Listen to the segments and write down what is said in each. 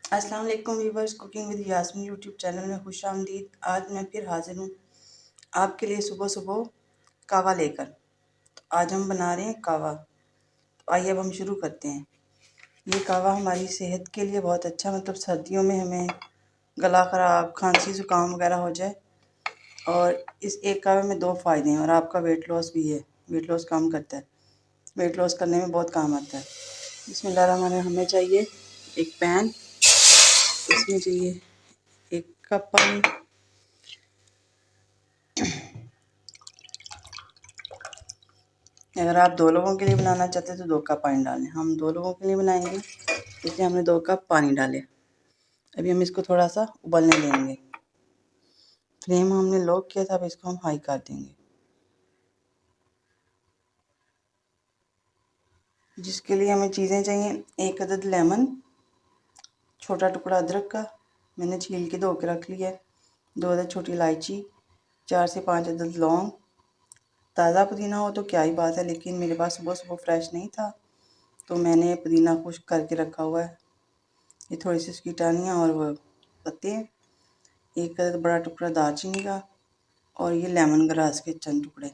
अस्सलाम वालेकुम viewers, cooking with Yasmin YouTube channel में खुश आमदीद। आज मैं फिर हाजिर हूँ आपके लिए सुबह सुबह कावा लेकर। तो आज हम बना रहे हैं कावा। तो आइए अब हम शुरू करते हैं। ये कावा हमारी सेहत के लिए बहुत अच्छा, मतलब सर्दियों में हमें गला ख़राब, खांसी ज़ुकाम वगैरह हो जाए, और इस एक कावे में 2 फ़ायदे हैं, और आपका वेट लॉस भी है। वेट लॉस कम करता है, वेट लॉस करने में बहुत काम आता है। बिस्मिल्लाहिर्रहमानिर्रहीम। हमें चाहिए एक पैन, इसमें चाहिए 1 कप पानी। अगर आप 2 लोगों के लिए बनाना चाहते हैं तो 2 कप पानी डालें। हम 2 लोगों के लिए बनाएंगे, इसलिए हमने 2 कप पानी डाले। अभी हम इसको थोड़ा सा उबलने देंगे। फ्लेम हमने लो किया था, अब इसको हम हाई कर देंगे। जिसके लिए हमें चीज़ें चाहिए: 1 अदद लेमन, छोटा टुकड़ा अदरक का मैंने छील के धो के रख लिया है, 2 अदद छोटी इलायची, 4 से 5 अदद लौंग। ताज़ा पुदीना हो तो क्या ही बात है, लेकिन मेरे पास सुबह सुबह फ्रेश नहीं था तो मैंने पुदीना खुश्क करके रखा हुआ है। ये थोड़ी सी उसकी टहनियाँ और वो पत्ते हैं। 1 अदद बड़ा टुकड़ा दालचीनी का, और ये लेमन ग्रास के चंद टुकड़े।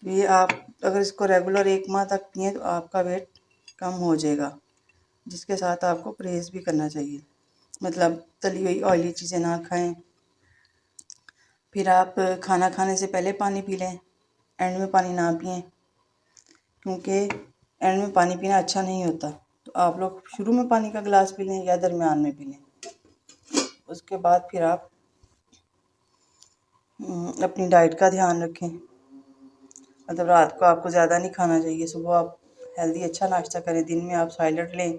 ये आप अगर इसको रेगुलर 1 माह तक पिएँ तो आपका वेट कम हो जाएगा। जिसके साथ आपको परहेज़ भी करना चाहिए, मतलब तली हुई ऑयली चीज़ें ना खाएं। फिर आप खाना खाने से पहले पानी पी लें, एंड में पानी ना पिएं, क्योंकि एंड में पानी पीना अच्छा नहीं होता। तो आप लोग शुरू में पानी का गिलास पी लें या दरमियान में पी लें। उसके बाद फिर आप अपनी डाइट का ध्यान रखें, मतलब रात को आपको ज़्यादा नहीं खाना चाहिए। सुबह आप हेल्दी अच्छा नाश्ता करें, दिन में आप सैलड लें,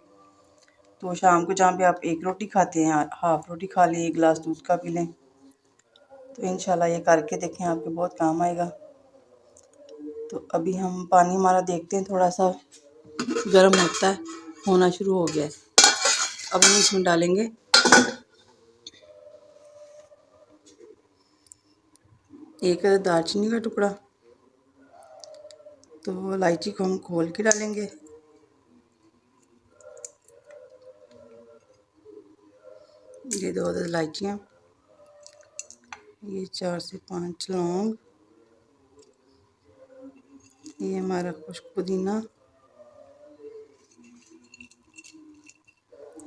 तो शाम को जहाँ पे आप 1 रोटी खाते हैं, हाफ़ रोटी खा लें, 1 गिलास दूध का पी लें। तो इंशाल्लाह ये करके देखें, आपके बहुत काम आएगा। तो अभी हम पानी हमारा देखते हैं, थोड़ा सा गर्म होता है, होना शुरू हो गया है। अब हम इसमें डालेंगे 1 दालचीनी का टुकड़ा। तो इलायची को हम खोल के डालेंगे। ये 2 अदद इलायचियाँ, ये 4 से 5 लौंग, ये हमारा खुश्क पुदीना,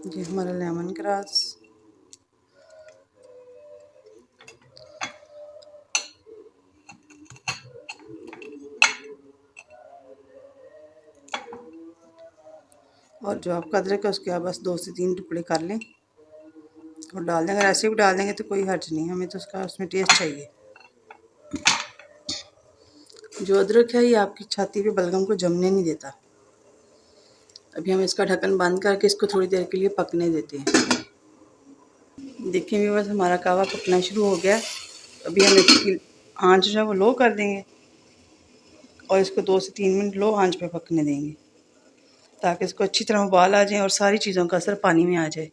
ये हमारा लेमन ग्रास, और जो आपका अदरक है उसके आप बस 2 से 3 टुकड़े कर लें और डाल दें। अगर ऐसे भी डाल देंगे तो कोई हर्ज नहीं, हमें तो उसका उसमें टेस्ट चाहिए। जो अदरक है ये आपकी छाती पे बलगम को जमने नहीं देता। अभी हम इसका ढक्कन बंद करके इसको थोड़ी देर के लिए पकने देते हैं। देखिए व्यूअर्स, हमारा कावा पकना शुरू हो गया। अभी हम इसकी आंच जो है वो लो कर देंगे और इसको 2 से 3 मिनट लो आंच पे पकने देंगे, ताकि इसको अच्छी तरह उबाल आ जाए और सारी चीज़ों का असर पानी में आ जाए।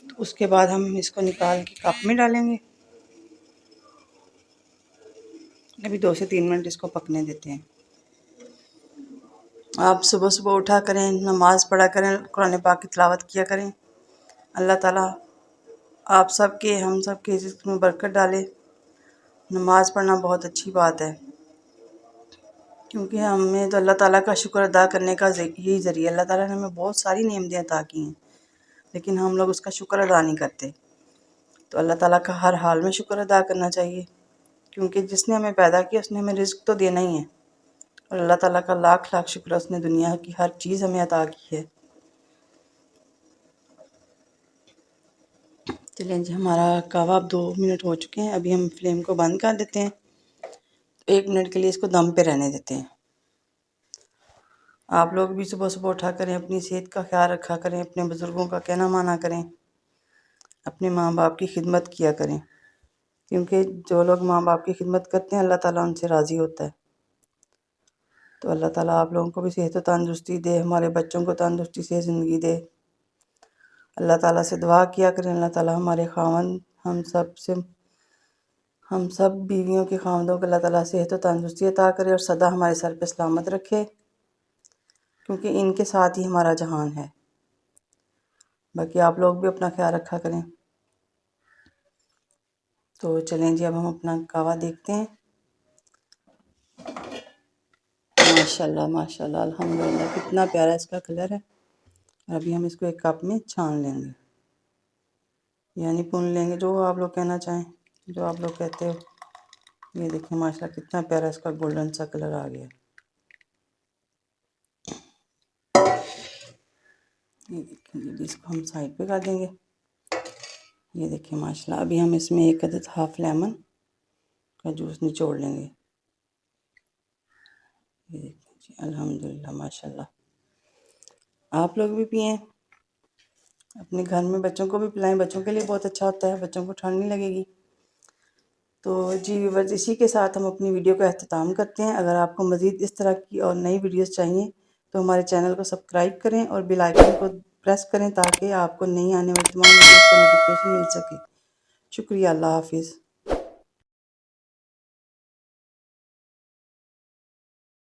तो उसके बाद हम इसको निकाल के कप में डालेंगे। अभी 2 से 3 मिनट इसको पकने देते हैं। आप सुबह सुबह उठा करें, नमाज़ पढ़ा करें, कुरान पाक की तिलावत किया करें। अल्लाह ताला आप सबके, हम सब के रिज़्क़ में बरकत डाले। नमाज़ पढ़ना बहुत अच्छी बात है, क्योंकि हमें तो अल्लाह ताला का शुक्र अदा करने का यही ज़रिया। अल्लाह ताला ने हमें बहुत सारी नेमतें अता की हैं, लेकिन हम लोग उसका शुक्र अदा नहीं करते। तो अल्लाह ताला का हर हाल में शुक्र अदा करना चाहिए, क्योंकि जिसने हमें पैदा किया उसने हमें रिज़्क़ तो देना ही है। और अल्लाह ताला का लाख लाख शुक्र है, उसने दुनिया की हर चीज़ हमें अता की है। चलें जी, हमारा कावा अब 2 मिनट हो चुके हैं। अभी हम फ्लेम को बंद कर देते हैं। 1 मिनट के लिए इसको दम पे रहने देते हैं। आप लोग भी सुबह सुबह उठा करें, अपनी सेहत का ख्याल रखा करें, अपने बुज़ुर्गों का कहना माना करें, अपने माँ बाप की खिदमत किया करें, क्योंकि जो लोग माँ बाप की खिदमत करते हैं अल्लाह ताला उनसे राज़ी होता है। तो अल्लाह ताला आप लोगों को भी सेहत और तंदुरुस्ती दे, हमारे बच्चों को तंदुरुस्ती से ज़िंदगी दे। अल्लाह ताला से दुआ किया करें, अल्लाह ताला हमारे खावंद, हम सब बीवियों के खावंदों को अल्लाह ताला सेहत और तंदुरुस्ती अता करे और सदा हमारे सर पे सलामत रखे, क्योंकि इनके साथ ही हमारा जहान है। बाकी आप लोग भी अपना ख्याल रखा करें। तो चलें जी, अब हम अपना कावा देखते हैं। माशाल्लाह माशाल्लाह अल्हम्दुलिल्लाह, कितना प्यारा इसका कलर है। अभी हम इसको एक कप में छान लेंगे, यानी भून लेंगे, जो आप लोग कहना चाहें, जो आप लोग कहते हो। ये देखिए माशाल्लाह कितना प्यारा इसका गोल्डन सा कलर आ गया। ये देखिए, इसको हम साइड पे कर देंगे। ये देखिए माशाल्लाह, अभी हम इसमें एक अदद हाफ लेमन का जूस निचोड़ लेंगे। ये देखिए जी, अल्हम्दुलिल्लाह माशाल्लाह। आप लोग भी पिएं, अपने घर में बच्चों को भी पिलाएं, बच्चों के लिए बहुत अच्छा होता है, बच्चों को ठंड नहीं लगेगी। तो जी व्यूअर्स, इसी के साथ हम अपनी वीडियो का अख्ताम करते हैं। अगर आपको मज़ीद इस तरह की और नई वीडियोस चाहिए तो हमारे चैनल को सब्सक्राइब करें और बेल आइकन को प्रेस करें ताकि आपको नई आने वाली तमाम वीडियोस का नोटिफिकेशन मिल सके। शुक्रिया, अल्लाह हाफिज़।